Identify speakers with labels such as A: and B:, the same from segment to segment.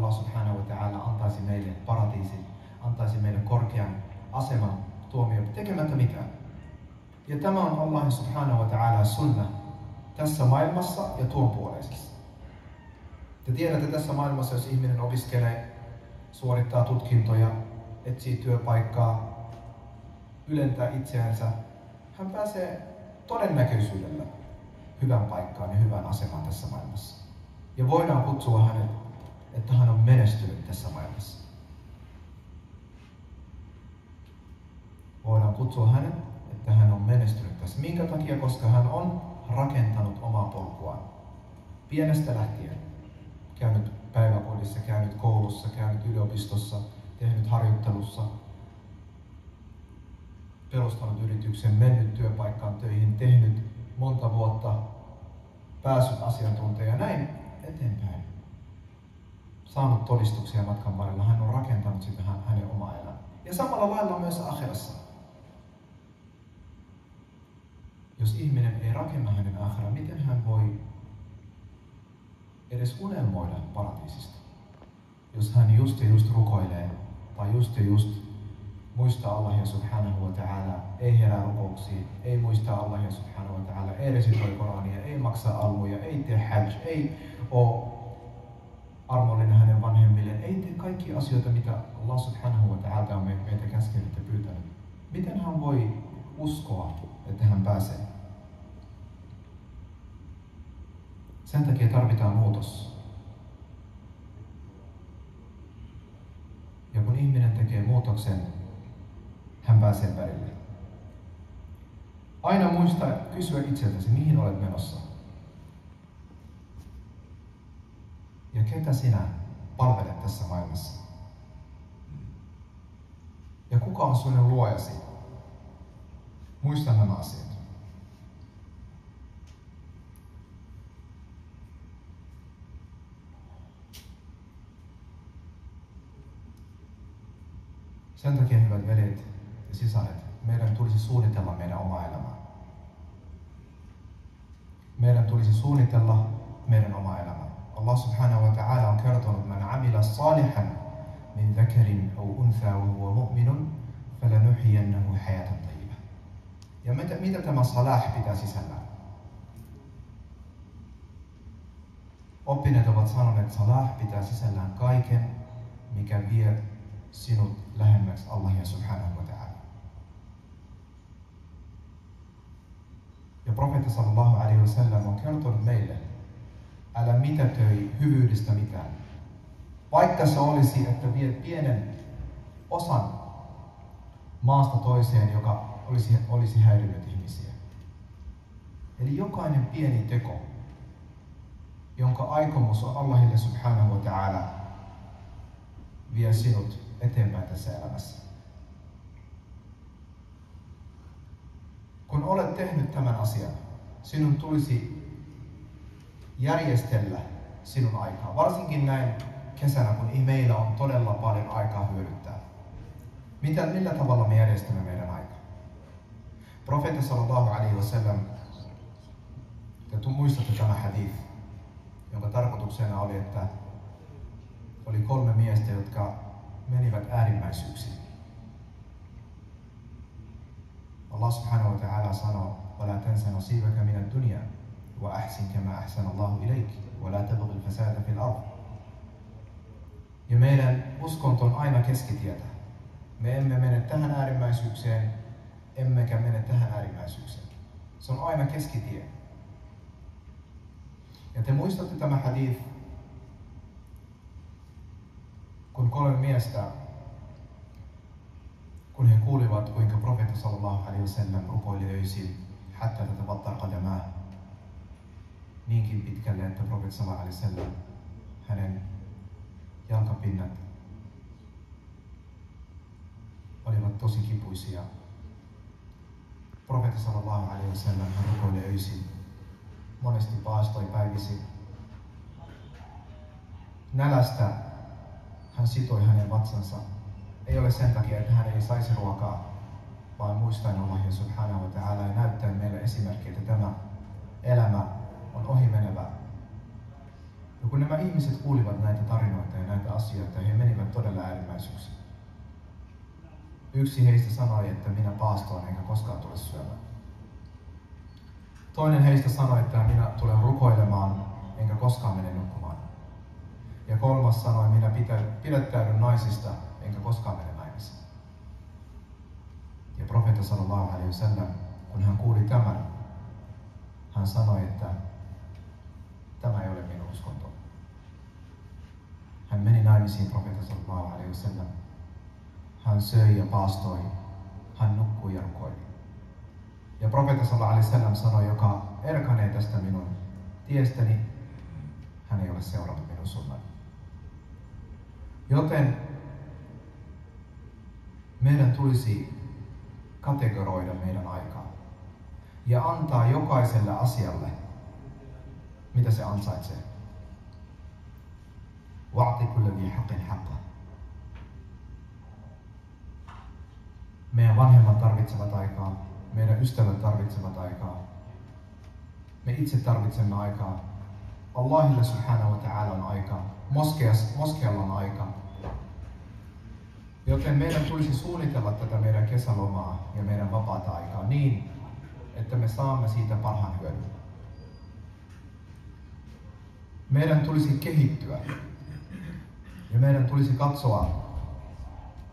A: Allah subhanahu wa ta'ala antaisi meille paratiisin, antaisi meille korkean aseman tuomio tekemättä mitään. Ja tämä on Allah subhanahu wa ta'ala sunna tässä maailmassa ja tuon puoleisessa. Te tiedätte tässä maailmassa, jos ihminen opiskelee, suorittaa tutkintoja, etsii työpaikkaa, ylentää itseänsä, hän pääsee todennäköisyydellä hyvän paikkaan ja hyvän asemaan tässä maailmassa. Ja voidaan kutsua hänet, että hän on menestynyt tässä maailmassa. Voidaan kutsua hänet, että hän on menestynyt tässä. Minkä takia? Koska hän on rakentanut omaa polkuaan. Pienestä lähtien. Käynyt päiväkodissa, käynyt koulussa, käynyt yliopistossa, tehnyt harjoittelussa, perustanut yrityksen, mennyt työpaikkaan töihin, tehnyt monta vuotta, päässyt asiantuntija ja näin eteenpäin. Saanut todistuksia matkan varrella, hän on rakentanut sitä hänen omaa elämää. Ja samalla lailla myös akhirassa. Jos ihminen ei rakenna hänen akhiraa, miten hän voi edes unelmoida paratiisista? Jos hän just rukoilee tai just muistaa Allahia subhanahu wa ta'ala, ei herää rukouksiin, ei muista Allahia subhanahu wa ta'ala, ei resitoi Korania, ei maksa almuja, ei tee hajj, ei ole armollinen hänen vanhemmilleen, ei tee kaikki asioita, mitä Allah subhanahu wa ta'ala on meitä käskenyt ja pyytänyt. Miten hän voi uskoa, että hän pääsee? Sen takia tarvitaan muutos. Ja kun ihminen tekee muutoksen, hän pääsee perille. Aina muista kysyä itseltäsi, mihin olet menossa. Ja ketä sinä palvelet tässä maailmassa. Ja kuka on sinun luojasi. Muista nämä asiat. Sen takia, hyvät veljet ja sisaret, meidän tulisi suunnitella meidän omaa elämää. Meidän tulisi suunnitella meidän omaa elämää. Allah subhanahu wa ta'ala on kertonut, man amila salihan min dhakarin aw untha wa huwa mu'minun falanuhyiyannahu hayatan tayyibah. Ja mitä tämä salah pitää sisällään? Oppineet ovat sanoneet, että salah pitää sisällään kaiken, mikä vie sinut lähemmäksi Allahia subhanahu wa ta'ala. Ja profeetta sallallahu alaihi wasallam on kertonut meille, älä mitätöi hyvyydestä mitään. Vaikka se olisi, että viet pienen osan maasta toiseen, joka olisi häirinnyt ihmisiä. Eli jokainen pieni teko, jonka aikomus on Allahille subhanahu wa ta'ala, vie sinut eteenpäin tässä elämässä. Kun olet tehnyt tämän asian, sinun tulisi järjestellä sinun aikaa. Varsinkin näin kesänä, kun meillä on todella paljon aikaa hyödyntää. Millä tavalla me järjestämme meidän aikaa? Profeetta sallallahu alaihi wasallam, te muistatte tämä hadith, jonka tarkoituksena oli, että oli 3 miestä, jotka menivät äärimmäisyyksiin. Allah subhanahu wa ta'ala sanoo, وَلَا تَنْسَ نَصِيبَكَ مِنَ الدُّنْيَا وَأَحْسِنْ كَمَا أَحْسَنَ اللَّهُ إِلَيْكِ وَلَا تَبْغِ الْفَسَادَ فِي الْأَرْضِ. Ja meidän uskonto on aina keskitietä. Me emme mene tähän äärimmäisyykseen, emmekä mene tähän äärimmäisyykseen. Se on aina keskitie. Ja te muistatte tämä hadith, kun 3 miestä, kun he kuulivat, kuinka profeetta sallallahu alaihi wasallam rukoili öisin, hatta tatavattar qadamaa, niinkin pitkälle, että profeetta sallallahu alaihi wasallam, hänen jalkapinnat olivat tosi kipuisia. Profeetta sallallahu alaihi wasallam hän rukoili öisin, monesti paastoi päivisin. Nälästä hän sitoi hänen vatsansa. Ei ole sen takia, että hän ei saisi ruokaa, vaan muistaen Allahia subhanahu wa ta'ala ja näyttäen meille esimerkkiä, että tämä elämä on ohimenevä. Ja kun nämä ihmiset kuulivat näitä tarinoita ja näitä asioita, he menivät todella äärimmäisyyksiin. Yksi heistä sanoi, että minä paastoan enkä koskaan tule syömään. Toinen heistä sanoi, että minä tulen rukoilemaan enkä koskaan mene nukkumaan. Ja kolmas sanoi, minä pidättäydyn naisista enkä koskaan mene naimisiin. Ja profeetta sallallahu alaihi wasallam, kun hän kuuli tämän, hän sanoi, että tämä ei ole minun uskonto. Hän meni naimisiin profeetta sallallahu alaihi wasallam. Hän söi ja paastoi, hän nukkui ja rukoili. Ja profeetta sallallahu alaihi wasallam sanoi, joka erkanee tästä minun tiestäni, hän ei ole seurannut minun sunnani. Joten meidän tulisi kategoroida meidän aikaa ja antaa jokaiselle asialle, mitä se ansaitsee. Wa'ti kulli dhi haqqin haqqah. Meidän vanhemmat tarvitsevat aikaa, meidän ystävät tarvitsevat aikaa, me itse tarvitsemme aikaa. Allahille subhanahu wa ta'ala on aikaa, moskealla on aikaa. Joten meidän tulisi suunnitella tätä meidän kesälomaa ja meidän vapaata aikaa niin, että me saamme siitä parhaan hyödyn. Meidän tulisi kehittyä ja meidän tulisi katsoa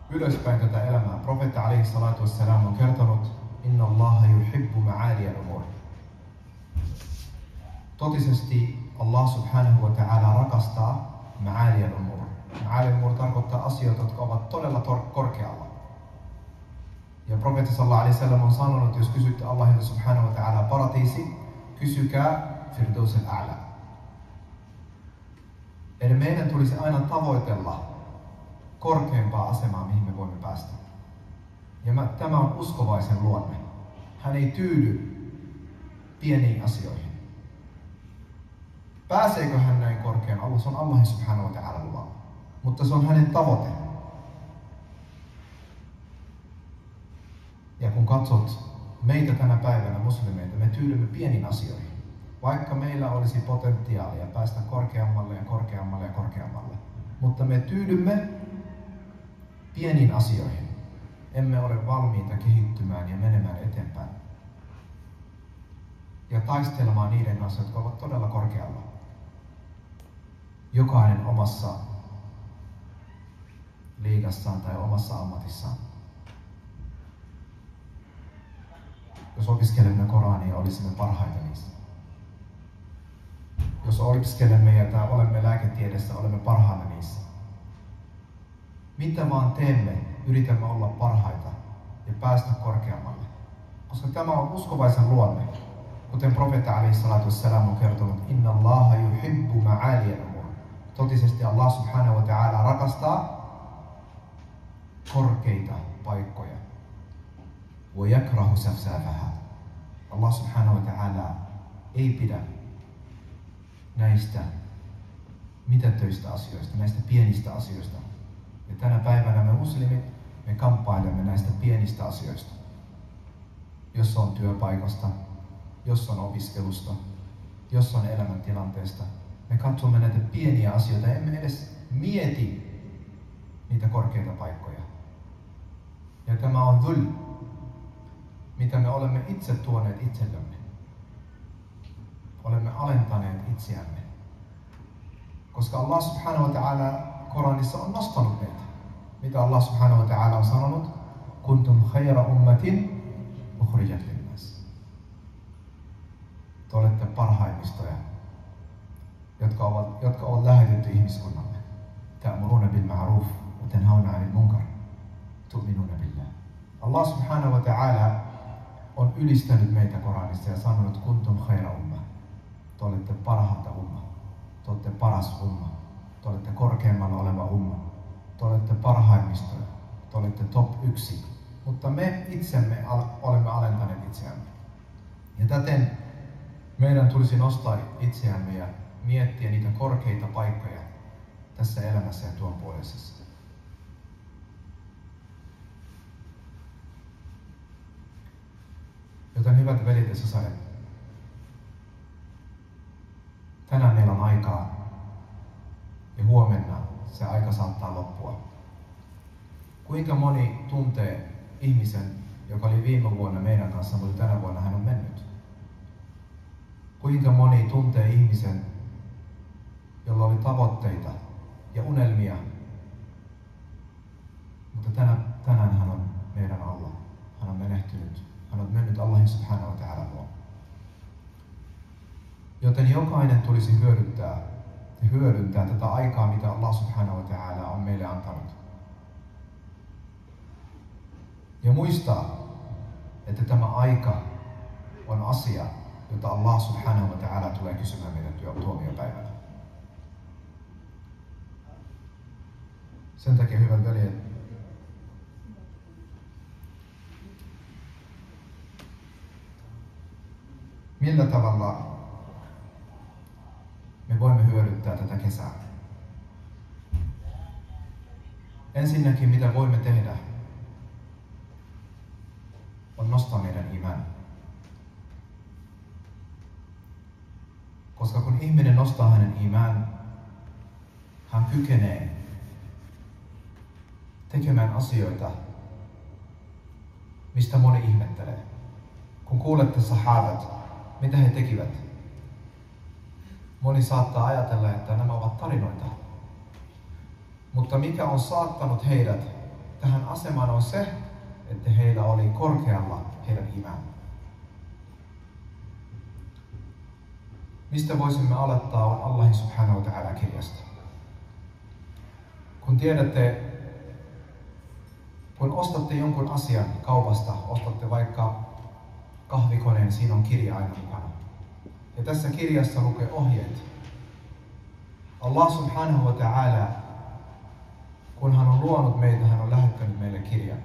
A: ylöspäin tätä elämää. Profeetta alaihi salatu wassalam on kertonut, inna Allaha yuhibbu ma'ali al-umur. Totisesti Allah subhanahu wa ta'ala rakastaa ma'ali al-umur. Ma'ali al-umur tarkoittaa asioita, jotka ovat todella korkealla. Ja profeetta sallallahu alaihi wasallam on sanonut, jos kysytte Allahilta subhanahu wa ta'ala paratiisi, kysykää firdaus al-a'la. Eli meidän tulisi aina tavoitella korkeampaa asemaa, mihin me voimme päästä. Ja tämä on uskovaisen luonne. Hän ei tyydy pieniin asioihin. Pääseekö hän näin korkean? Se on Allah subhanahu wa ta'ala luva. Mutta se on hänen tavoite. Ja kun katsot meitä tänä päivänä muslimeita, me tyydymme pieniin asioihin. Vaikka meillä olisi potentiaalia päästä korkeammalle ja korkeammalle ja korkeammalle. Mutta me tyydymme pieniin asioihin. Emme ole valmiita kehittymään ja menemään eteenpäin. Ja taistelemaan niiden kanssa, jotka ovat todella korkealla. Jokainen omassa liigassaan tai omassa ammatissaan. Jos opiskelemme Korania, olisimme parhaita niissä. Jos opiskelemme ja olemme lääketieteessä, olemme parhaita niissä. Mitä vaan teemme, yritämme olla parhaita ja päästä korkeammalle. Koska tämä on uskovaisen luonne. Kuten profeetta alaihi salatu wassalam on kertonut, inna Allaha yuhibbu ma'ali al-umur. Totisesti Allah subhanahu wa ta'ala rakastaa korkeita paikkoja. Wa yakrahu safsafaha. Allah subhanahu wa ta'ala ei pidä näistä mitätöistä asioista, näistä pienistä asioista. Ja tänä päivänä me muslimit, me kamppailemme näistä pienistä asioista. Jos on työpaikasta, jos on opiskelusta, jos on elämäntilanteesta. Me katsomme näitä pieniä asioita, emme edes mieti niitä korkeita paikkoja. Ja tämä on dhul, mitä me olemme itse tuoneet itsellemme. Olemme alentaneet itseämme. Koska Allah subhanahu wa ta'ala Koranissa on nostanut meitä. Mitä Allah subhanahu wa ta'ala on sanonut? Kuntum khayra ummatin ukhrijat linnas. Te olette parhaimmistoja, jotka ovat lähetetty ihmiskunnalle. Ta'muruna bil ma'ruf wa tanhauna 'anil munkar. Tu'minuna billah. Allah subhanahu wa ta'ala on ylistänyt meitä Koranissa ja sanonut kuntum khayra umma. Te olette parhaita umma. Te olette paras umma. Te olette korkeammalla oleva umma. Te olette parhaimmistoja. Te olette top 1. Mutta me itsemme olemme alentaneet itseämme. Ja täten meidän tulisi nostaa itseämme ja miettiä niitä korkeita paikkoja tässä elämässä ja tuon puolessa. Joten hyvät veljet ja sisaret, tänään meillä on aikaa ja huomenna se aika saattaa loppua. Kuinka moni tuntee ihmisen, joka oli viime vuonna meidän kanssa, mutta tänä vuonna hän on mennyt? Kuinka moni tuntee ihmisen, jolla oli tavoitteita ja unelmia, mutta tänään hän on meidän alla. Hän on menehtynyt. Hän on mennyt Allahin subhanahu wa ta'ala luo. Joten jokainen tulisi hyödyntää tätä aikaa, mitä Allah subhanahu wa ta'ala on meille antanut. Ja muistaa, että tämä aika on asia, jota Allah subhanahu wa ta'ala tulee kysymään meidän tuomiopäivänä. Sen takia, hyvät veljet, millä tavalla me voimme hyödyntää tätä kesää? Ensinnäkin, mitä voimme tehdä, on nostaa meidän iman. Koska kun ihminen nostaa hänen iman, hän kykenee tekemään asioita, mistä moni ihmettelee. Kun kuulette sahabat, mitä he tekivät, moni saattaa ajatella, että nämä ovat tarinoita. Mutta mikä on saattanut heidät tähän asemaan on se, että heillä oli korkealla heidän iman. Mistä voisimme aloittaa on Allahin subhanahu wa ta'ala kirjasta. Kun tiedätte, kun ostatte jonkun asian kaupasta, ostatte vaikka kahvikoneen, siinä on kirja aina mukana. Ja tässä kirjassa lukee ohjeet. Allah subhanahu wa ta'ala, kun hän on luonut meitä, hän on lähettänyt meille kirjan.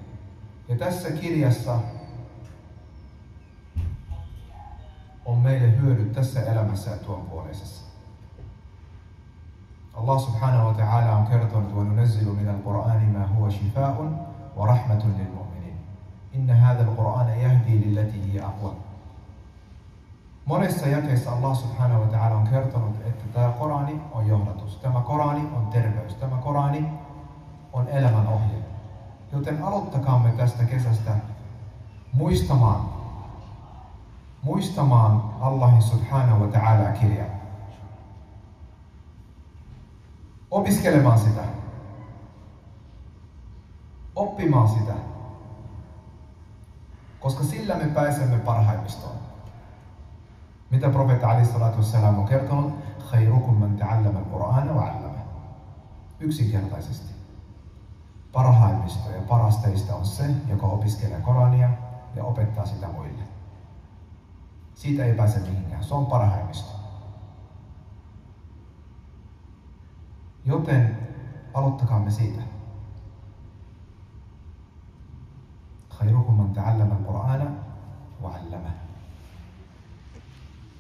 A: Ja tässä kirjassa on meille hyödyt tässä elämässä ja tuon puoleisessa. Allah subhanahu wa ta'ala on kertonut, وَنُنَزِّلُ مِنَ الْقُرْآنِ مَا هُوَ شِفَاءٌ وَرَحْمَةٌ لِلْمُؤْمِنِينَ إِنَّ هَذَا الْقُرْآنَ يَهْدِي لِلَّتِي هِيَ أَقْوَمُ. Monessa jakeessa Allah subhanahu wa ta'ala on kertonut, että tämä Korani on johdatus, tämä Korani on terveys, tämä Korani on elämän ohje. Joten aloittakaamme tästä kesästä muistamaan Allahin subhanahu wa ta'ala kirjaa. Opiskelemaan sitä. Oppimaan sitä. Koska sillä me pääsemme parhaimmistoon. Mitä profeetta alaihi salatu wassalam on kertonut? Khairukum man ta'allama al-Qur'ana wa 'allama. Yksinkertaisesti. Parhaimmisto ja paras teistä on se, joka opiskelee Korania ja opettaa sitä muille. Siitä ei pääse mihinkään. Se on parhaimmisto. Joten aloittakaamme siitä. Khairukum man ta'allama al-Qur'ana wa 'allama.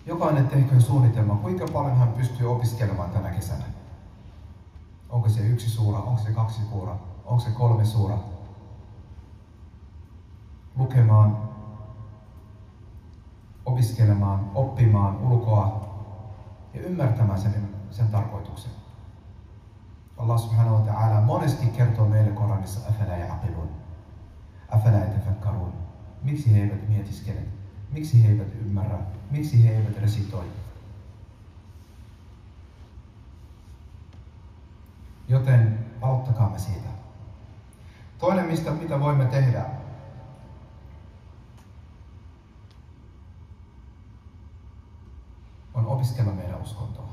A: Jokainen tehköön suunnitelma, kuinka paljon hän pystyy opiskelemaan tänä kesänä. Onko se 1 suura, onko se 2 suura, onko se 3 suura. Lukemaan, opiskelemaan, oppimaan ulkoa ja ymmärtämään sen tarkoituksen. Allah subhanahu wa ta'ala monesti kertoo meille Koranissa, afala ya'qilun, afala yatafakkarun. Miksi he eivät mietiskele? Miksi he eivät ymmärrä? Miksi he eivät resitoi? Joten auttakaamme siitä. Toinen, mitä voimme tehdä, on opiskella meidän uskontoa.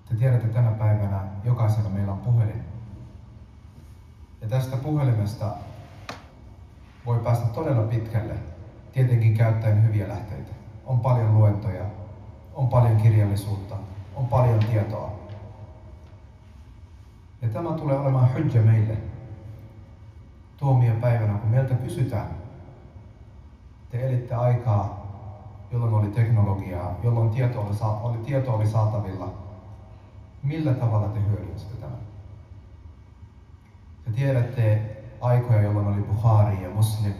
A: Te tiedätte, tänä päivänä jokaisella meillä on puhelin. Ja tästä puhelimesta voi päästä todella pitkälle, tietenkin käyttäen hyviä lähteitä. On paljon luentoja, on paljon kirjallisuutta, on paljon tietoa. Ja tämä tulee olemaan hujja meille tuomiopäivänä, kun meiltä kysytään. Te elitte aikaa, jolloin oli teknologiaa, jolloin tieto oli saatavilla. Millä tavalla te hyödynsitte tämän? Te tiedätte aikoja, jolloin oli Bukhari ja Muslim.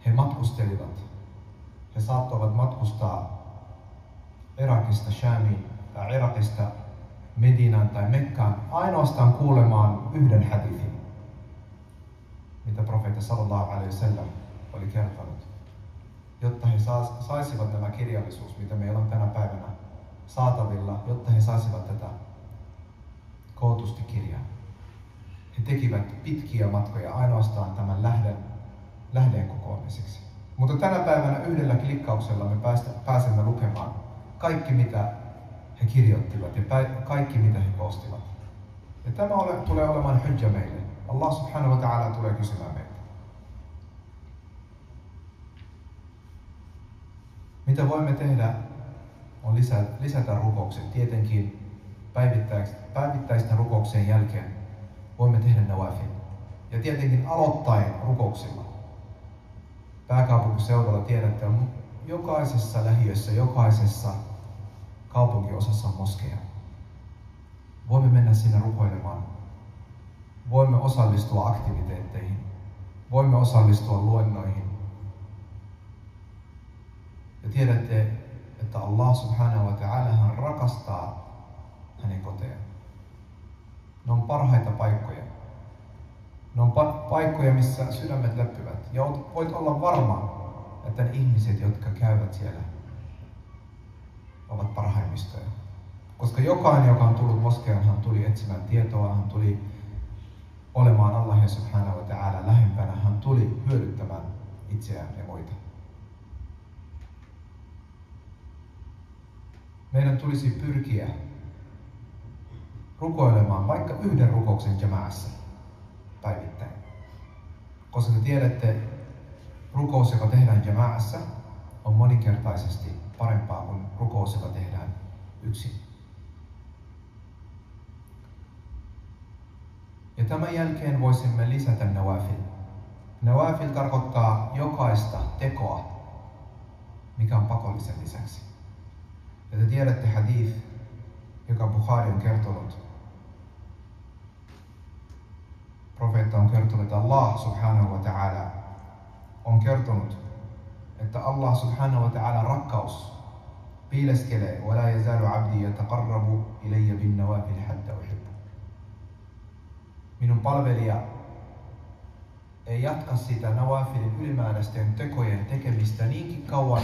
A: He matkustelivat. He saattoivat matkustaa Irakista Shamiin tai Irakista Medinaan tai Mekkaan ainoastaan kuulemaan yhden hadithin, mitä profeetta sallallahu alaihi wasallam oli kertonut, jotta he saisivat nämä kirjallisuus, mitä meillä on tänä päivänä saatavilla, jotta he saisivat tätä kootusti kirjaa. He tekivät pitkiä matkoja ainoastaan tämän lähden kokoamiseksi. Mutta tänä päivänä yhdellä klikkauksella me pääsemme lukemaan kaikki, mitä he kirjoittivat ja kaikki, mitä he koostivat. Ja tämä tulee olemaan hujja meille. Allah subhanahu wa ta'ala tulee kysymään meitä. Mitä voimme tehdä on lisätä rukoukset. Tietenkin päivittäisten rukouksien jälkeen voimme tehdä nawafil. Ja tietenkin aloittaen rukouksilla. Pääkaupunkiseudulla tiedätte, on jokaisessa lähiössä, jokaisessa kaupunkiosassa on moskeja. Voimme mennä sinne rukoilemaan. Voimme osallistua aktiviteetteihin. Voimme osallistua luennoihin. Ja tiedätte, että Allah subhanahu wa ta'ala rakastaa hänen kotejaan. Ne on parhaita paikkoja. Ne on paikkoja, missä sydämet läppivät. Ja voit olla varma, että ne ihmiset, jotka käyvät siellä, ovat parhaimmistoja. Koska joka on tullut moskeaan, hän tuli etsimään tietoa, hän tuli olemaan Allah subhanahu wa ta'ala lähempänä, hän tuli hyödyttämään itseään ja muita. Meidän tulisi pyrkiä rukoilemaan vaikka yhden rukouksen jamaassa päivittäin. Koska te tiedätte, rukous, joka tehdään jamaassa, on moninkertaisesti parempaa kuin rukous, joka tehdään yksin. Ja tämän jälkeen voisimme lisätä nawafil. Nawafil tarkoittaa jokaista tekoa, mikä on pakollisen lisäksi. Ja te tiedätte hadith, joka Bukhari on kertonut. Profeetta on kertonut, että Allah subhanahu wa ta'ala on kertonut, että Allah subhanahu wa ta'ala rakkaus piileskelee وَلَا يَزَالُ عَبْدِي يَتَقَرَّبُ إِلَيَّ بِالنَّوَافِلِ حَتَّى أُحِبَّهُ. Minun palvelija ei jatka sitä nawafilin ylimääräisten tekojen tekemistä niinkin kauan,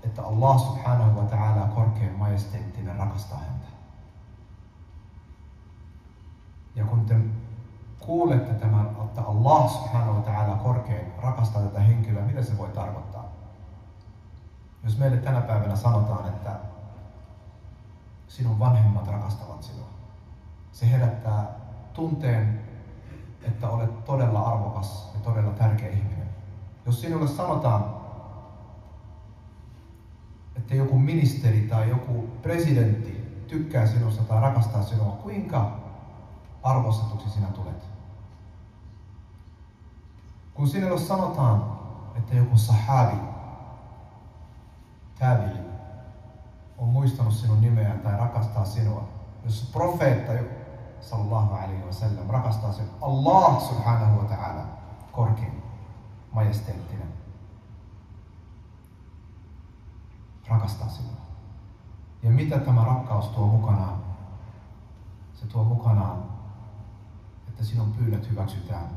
A: että Allah subhanahu wa ta'ala korkein majesteettinen rakastaa häntä. Ja kun te kuulette tämän, että Allah subhanahu wa ta'ala korkein rakastaa tätä henkilöä, mitä se voi tarkoittaa? Jos meille tänä päivänä sanotaan, että sinun vanhemmat rakastavat sinua, se herättää tunteen, että olet todella arvokas ja todella tärkeä ihminen. Jos sinulle sanotaan, että joku ministeri tai joku presidentti tykkää sinusta tai rakastaa sinua, kuinka arvostetuksi sinä tulet? Kun sinulle sanotaan, että joku sahabi, tabi'i, on muistanut sinun nimeä tai rakastaa sinua, jos profeetta sallallahu alaihi wasallam rakastaa sinua, Allah subhanahu wa ta'ala, korkein, majesteettinen, rakastaa sinua. Ja mitä tämä rakkaus tuo mukanaan? Se tuo mukanaan, että sinun pyynnöt hyväksytään.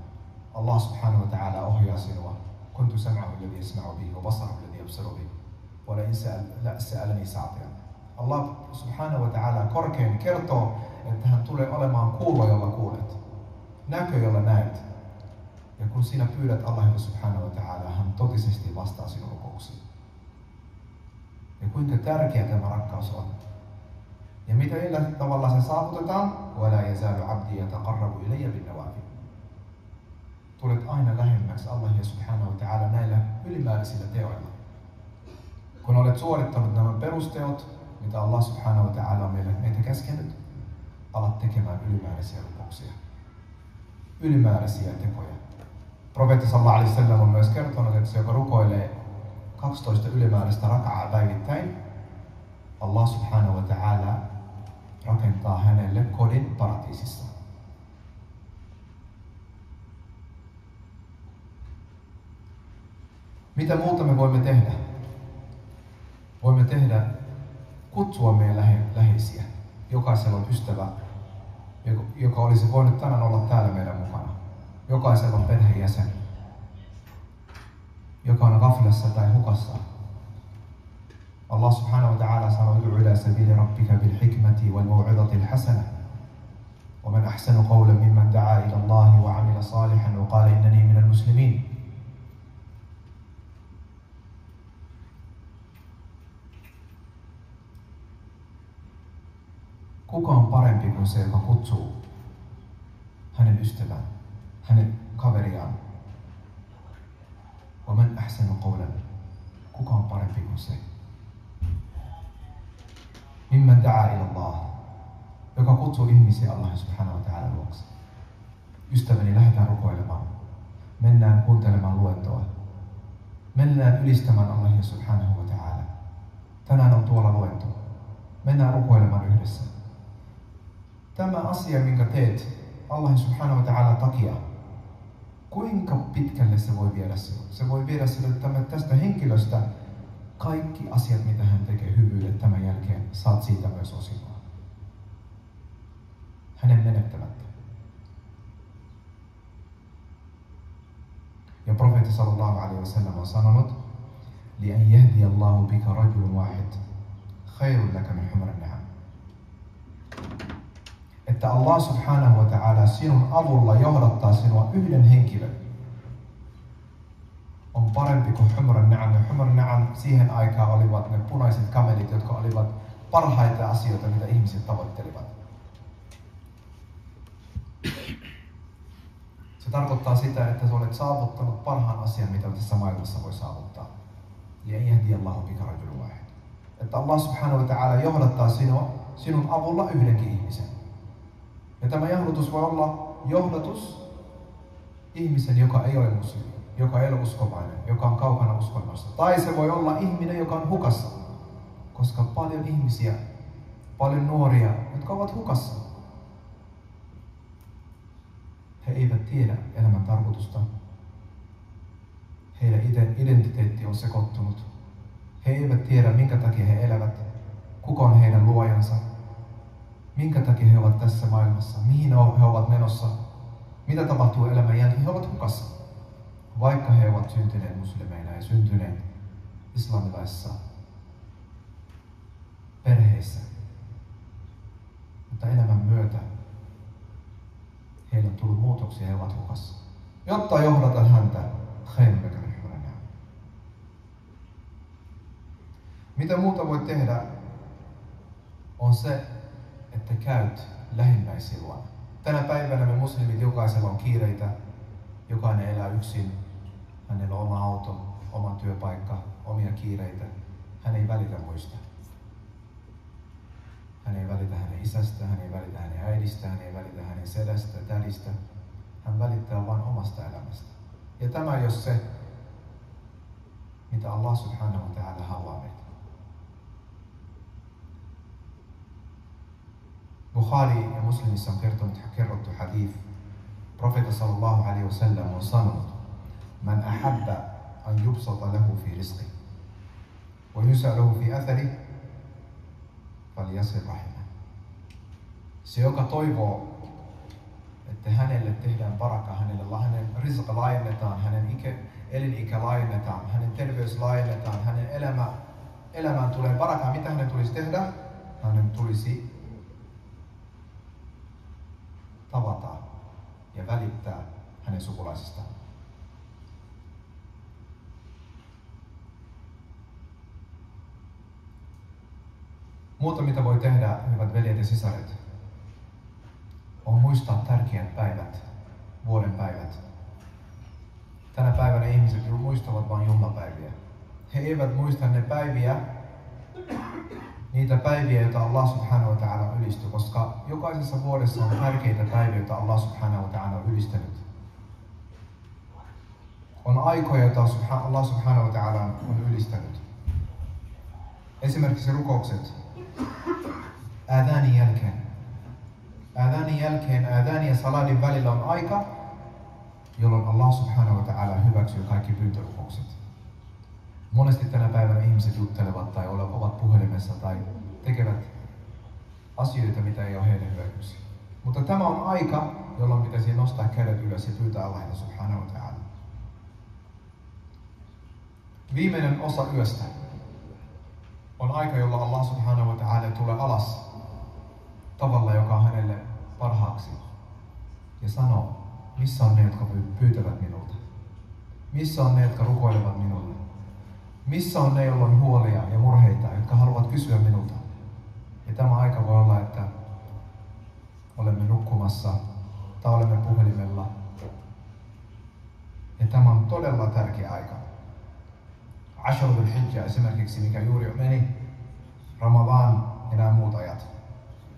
A: Allah subhanahu wa ta'ala ohjaa sinua. Kuntu sam'ahu alladhi yasma'u bihi wa basarahu alladhi yabsaru bihi wa la sa'alani sa'atiyan. Allah subhanahu wa ta'ala korkein kertoo, että hän tulee olemaan kuulo, jolla kuulet, näkö, jolla näet. Ja kun sinä pyydät Allah subhanahu wa ta'ala, hän totisesti vastaa sinun rukouksiin. Ja kuinka tärkeä tämä rakkaus on. Ja millä tavalla se saavutetaan? وَلَا يَزَالُ عَبْدِي يَتَقَرَّبُ إِلَيَّ بِالنَّوَافِلِ. Tulet aina lähemmäksi Allahia subhanahu wa ta'ala näillä ylimääräisillä teoilla. Kun olet suorittanut nämä perusteot, mitä Allah subhanahu wa ta'ala on meitä käskenyt, alat tekemään ylimääräisiä rukouksia. Ylimääräisiä tekoja. Profeetta sallallahu alaihi wasallam on myös kertonut, että se, joka rukoilee 12 ylimääräistä rak'aa päivittäin, Allah subhanahu wa ta'ala rakentaa hänelle kodin paratiisissa. Mitä muuta me voimme tehdä? Voimme tehdä kutsua meidän läheisiä. Jokaisella on ystävä, joka olisi voinut tänään olla täällä meidän mukana. Jokaisella on perheenjäsen, joka on gaflassa tai hukassa. Allah subhanahu wa ta'ala sanoo, ud'u ila sabili rabbika bil hikmati wal maw'izati al hasana. Wa man ahsanu qawlan mimman da'a ila Allah wa 'amila salihan wa qala innani minal muslimin. Kuka on parempi kuin se, joka kutsuu hänen ystävän, hänen kaveriaan? Wa man ahsanu qawlan. Kuka on parempi kuin se? Mimman da'a ila Allah. Joka kutsuu ihmisiä Allah subhanahu wa ta'ala luokse. Ystäväni, lähdetään rukoilemaan. Mennään kuuntelemaan luentoa. Mennään ylistämään Allahia subhanahu wa ta'ala. Tänään on tuolla luento. Mennään rukoilemaan yhdessä. Tämä asia, minkä teet Allah subhanahu wa ta'ala takia, kuinka pitkälle se voi viedä sinua? Se voi viedä sinua tästä henkilöstä kaikki asiat, mitä hän tekee hyvyydet tämän jälkeen, saat siitä myös osinkoa. Hänen menettämättä. Ja profeetta sallallahu alaihi wasallam on sanonut, lian yahdi Allahu bika rajulun wahid khairun laka min humrin ni'am. Että Allah subhanahu wa ta'ala sinun avulla johdattaa sinua yhden henkilön on parempi kuin humrin ni'am. Ja humrin ni'am siihen aikaan olivat ne punaiset kamelit, jotka olivat parhaita asioita, mitä ihmiset tavoittelivat. Se tarkoittaa sitä, että sä olet saavuttanut parhaan asian, mitä tässä maailmassa voi saavuttaa. Ja yahdi Allahu bika rajulun wahid. Että Allah subhanahu wa ta'ala johdattaa sinun avulla yhdenkin ihmisen. Ja tämä johdatus voi olla johdatus ihmisen, joka ei ole muslimi, joka ei ole uskovainen, joka on kaukana uskonnosta. Tai se voi olla ihminen, joka on hukassa. Koska paljon ihmisiä, paljon nuoria, jotka ovat hukassa. He eivät tiedä elämän tarkoitusta. Heidän identiteetti on sekoittunut. He eivät tiedä, minkä takia he elävät, kuka on heidän luojansa, minkä takia he ovat tässä maailmassa, mihin he ovat menossa, mitä tapahtuu elämän jälkeen. He ovat hukassa, vaikka he ovat syntyneet muslimeina ja syntyneet islamilaisissa perheissä. Mutta elämän myötä heillä on tullut muutoksia ja he ovat hukassa. Jotta johdatan häntä, khairun laka min humrin ni'am. Mitä muuta voit tehdä on se, että käyt lähimmäisiä luona. Tänä päivänä me muslimit, jokaisella on kiireitä, jokainen elää yksin, hänellä on oma auto, oma työpaikka, omia kiireitä. Hän ei välitä muista. Hän ei välitä hänen isästä, hän ei välitä hänen äidistä, hän ei välitä hänen sedästä, tädistä. Hän välittää vain omasta elämästä. Ja tämä ei ole se, mitä Allah subhanahu wa ta'ala haluaa meitä. Bukhari ja Muslimissa on kerrottu hadith. Profeetta sallallahu alaihi wasallam on sanonut, man ahabba an yubsata lahu fi rizqi wa yus'aluhu fi athari falyasil rahimah. Se, joka toivoo, että hänelle tehdään baraka, hänen rizqa laajennetaan, hänen elinikä laajennetaan, hänen terveys laajennetaan, hänen elämään tulee baraka. Mitä hänen tulisi tehdä? Hänen tulisi tavata ja välittää hänen sukulaisistaan. Muuta, mitä voi tehdä, hyvät veljet ja sisaret, on muistaa tärkeät päivät, vuoden päivät. Tänä päivänä ihmiset muistavat vain juhlapäiviä. He eivät muista niitä päiviä, joita Allah subhanahu wa ta'ala on ylistynyt, koska jokaisessa vuodessa on tärkeitä päiviä, joita Allah subhanahu wa ta'ala on ylistänyt. On aikoja, joita Allah subhanahu wa ta'ala on ylistänyt. Esimerkiksi rukoukset äädäänin jälkeen, äädäänin ja saladin välillä on aika, jolloin Allah subhanahu wa ta'ala hyväksyy kaikki pyyntörukoukset. Monesti tänä päivänä ihmiset juttelevat tai ovat puhelimessa tekevät asioita, mitä ei ole heidän hyödyksi. Mutta tämä on aika, jolloin pitäisi nostaa kädet ylös ja pyytää Allahilta subhanahu wa ta'ala. Viimeinen osa yöstä on aika, jolla Allah subhanahu wa ta'ala tulee alas tavalla, joka on hänelle parhaaksi. Ja sanoo, missä on ne, jotka pyytävät minulta? Missä on ne, jotka rukoilevat minulle? Missä on ne, joilla on huolia ja murheita, jotka haluavat kysyä minulta? Ja tämä aika voi olla, että olemme nukkumassa tai olemme puhelimella. Ja tämä on todella tärkeä aika. Ashar dhul-hijja esimerkiksi, mikä juuri meni, Ramadan ja nämä muut ajat.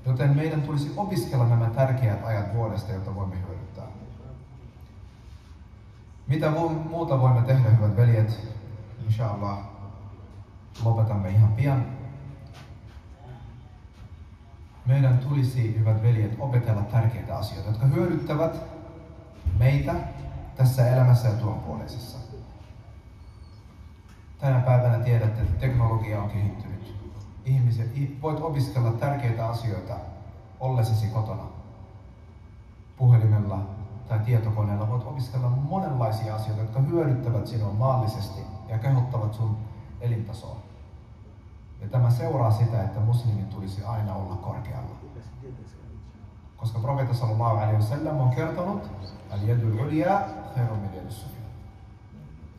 A: Joten meidän tulisi opiskella nämä tärkeät ajat vuodesta, jotta voimme hyödyttää. Mitä muuta voimme tehdä, hyvät veljet? Inshallah, lopetamme ihan pian. Meidän tulisi, hyvät veljet, opetella tärkeitä asioita, jotka hyödyttävät meitä tässä elämässä ja tuonpuoleisessa. Tänä päivänä tiedätte, että teknologia on kehittynyt. Voit opiskella tärkeitä asioita ollessasi kotona. Puhelimella tai tietokoneella voit opiskella monenlaisia asioita, jotka hyödyttävät sinua maallisesti ja kehottavat sun elintasoa. Ja tämä seuraa sitä, että muslimin tulisi aina olla korkealla. Koska profeetta sallallahu alaihi wasallam on kertonut, al-yadul ulya khairun min yadis sufla.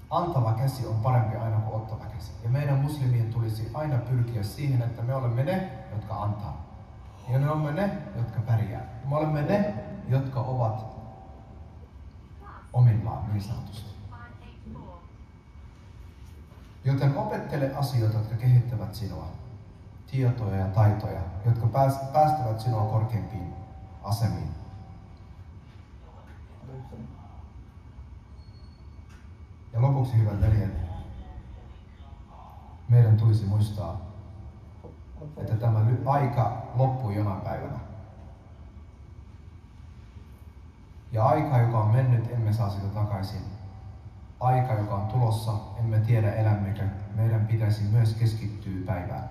A: Antava käsi on parempi aina kuin ottava käsi. Ja meidän muslimien tulisi aina pyrkiä siihen, että me olemme ne, jotka antaa. Ja me olemme ne, jotka pärjää. Me olemme ne, jotka ovat omillaan niin sanotusti. Joten opettele asioita, jotka kehittävät sinua. Tietoja ja taitoja, jotka päästävät sinua korkeampiin asemiin. Ja lopuksi, hyvät veljet, meidän tulisi muistaa, että tämä aika loppuu jonain päivänä. Ja aika, joka on mennyt, emme saa sitä takaisin. Aika, joka on tulossa, emme tiedä elämmekö. Meidän pitäisi myös keskittyä päivään.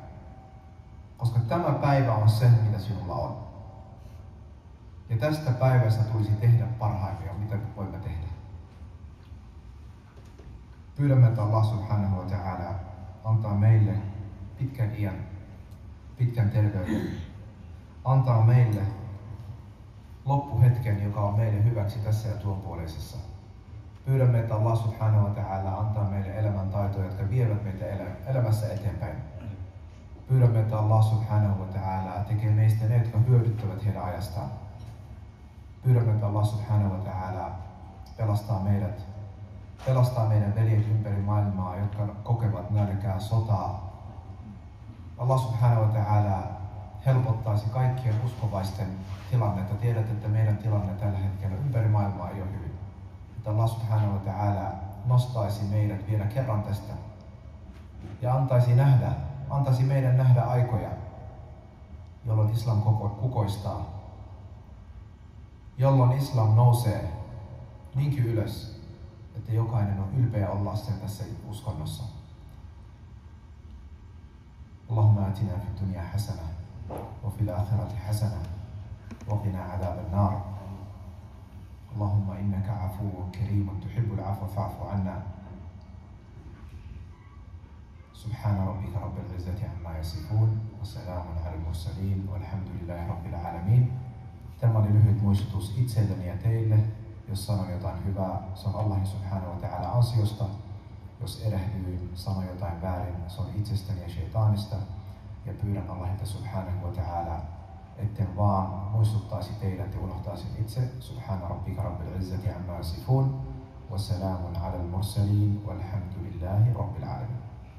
A: Koska tämä päivä on se, mitä sinulla on. Ja tästä päivästä tulisi tehdä parhaimmia, mitä voimme tehdä. Pyydämme, että Allah subhanahu wa ta'ala antaa meille pitkän iän, pitkän terveyden. Antaa meille loppuhetken, joka on meille hyväksi tässä ja tuonpuoleisessa. Pyydämme, että Allah subhanahu wa ta'ala antaa meille elämäntaitoja, jotka vievät meitä elämässä eteenpäin. Pyydämme, että Allah subhanahu wa ta'ala tekee meistä ne, jotka hyödyttävät heidän ajastaan. Pyydämme, että Allah subhanahu wa ta'ala pelastaa meidän veljet ympäri maailmaa, jotka kokevat nälkää, sotaa. Allah subhanahu wa ta'ala helpottaisi kaikkien uskovaisten tilannetta. Tiedät, että meidän tilanne tällä hetkellä ympäri maailmaa ei ole hyvin. Että Allah subhanahu wa ta'ala nostaisi meidät vielä kerran tästä ja antaisi meidän nähdä aikoja, jolloin islam kukoistaa, jolloin islam nousee niinkin ylös, että jokainen on ylpeä olla sen tässä uskonnossa. Allahumma atina fid dunya hasana wa fil akhirati hasana wa qina adhaban nar. Allahumma innaka afuwwun karimun tuhibbul afwa fa'fu anna. Subhana rabbika rabbil izzati amma yasifun wa salamun alal mursalin walhamdulillahi rabbil alamin. Tämä oli lyhyt muistutus itselleni ja teille. Jos sanon jotain hyvää, se on Allahin subhanahu wa ta'ala ansiosta. Jos erehdyin, sanon jotain väärin, se on itsestäni ja shaytaanista. Ja pyydän Allahilta subhanahu wa ta'ala, etten vaan muistuttaisi teidät ja unohtaisin itse. Subhana rabbika rabbil izzati amma yasifun wa salamun alal mursalin walhamdulillahi rabbil alamin.